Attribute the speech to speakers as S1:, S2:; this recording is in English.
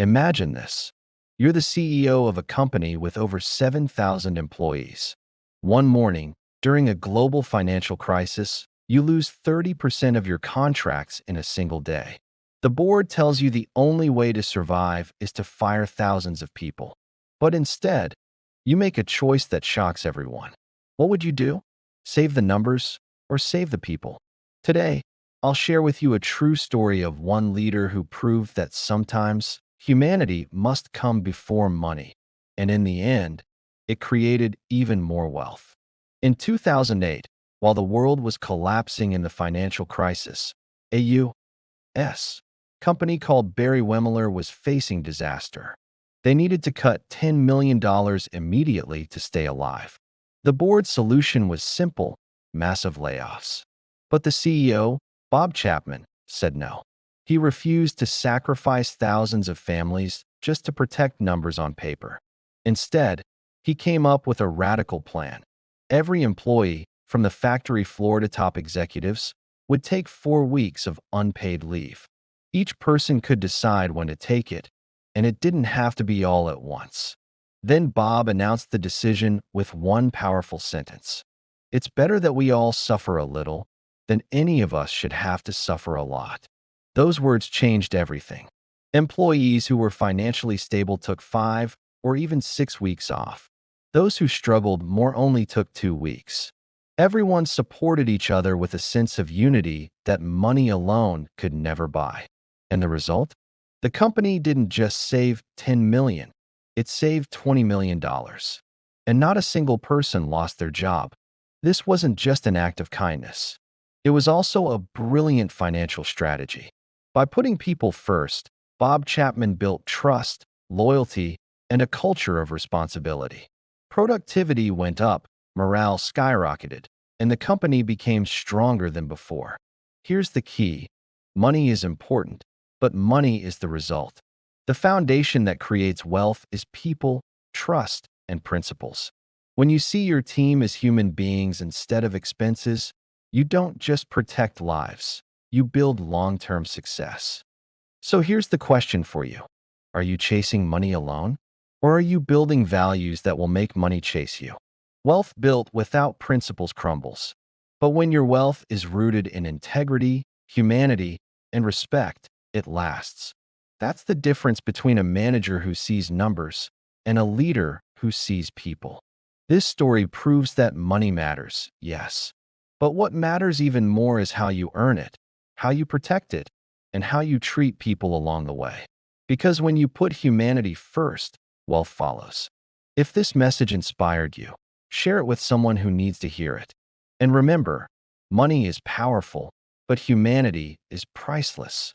S1: Imagine this. You're the CEO of a company with over 7,000 employees. One morning, during a global financial crisis, you lose 30% of your contracts in a single day. The board tells you the only way to survive is to fire thousands of people. But instead, you make a choice that shocks everyone. What would you do? Save the numbers or save the people? Today, I'll share with you a true story of one leader who proved that sometimes humanity must come before money. And in the end, it created even more wealth. In 2008, while the world was collapsing in the financial crisis, a U.S. company called Barry Wemmeler was facing disaster. They needed to cut $10 million immediately to stay alive. The board's solution was simple: massive layoffs. But the CEO, Bob Chapman, said no. He refused to sacrifice thousands of families just to protect numbers on paper. Instead, he came up with a radical plan. Every employee, from the factory floor to top executives, would take 4 weeks of unpaid leave. Each person could decide when to take it, and it didn't have to be all at once. Then Bob announced the decision with one powerful sentence: "It's better that we all suffer a little than any of us should have to suffer a lot." Those words changed everything. Employees who were financially stable took 5 or even 6 weeks off. Those who struggled more only took 2 weeks. Everyone supported each other with a sense of unity that money alone could never buy. And the result? The company didn't just save $10 million, it saved $20 million. And not a single person lost their job. This wasn't just an act of kindness. It was also a brilliant financial strategy. By putting people first, Bob Chapman built trust, loyalty, and a culture of responsibility. Productivity went up, morale skyrocketed, and the company became stronger than before. Here's the key: money is important, but money is the result. The foundation that creates wealth is people, trust, and principles. When you see your team as human beings instead of expenses, you don't just protect lives, you build long-term success. So here's the question for you. Are you chasing money alone? Or are you building values that will make money chase you? Wealth built without principles crumbles. But when your wealth is rooted in integrity, humanity, and respect, it lasts. That's the difference between a manager who sees numbers and a leader who sees people. This story proves that money matters, yes. But what matters even more is how you earn it, how you protect it, and how you treat people along the way. Because when you put humanity first, wealth follows. If this message inspired you, share it with someone who needs to hear it. And remember, money is powerful, but humanity is priceless.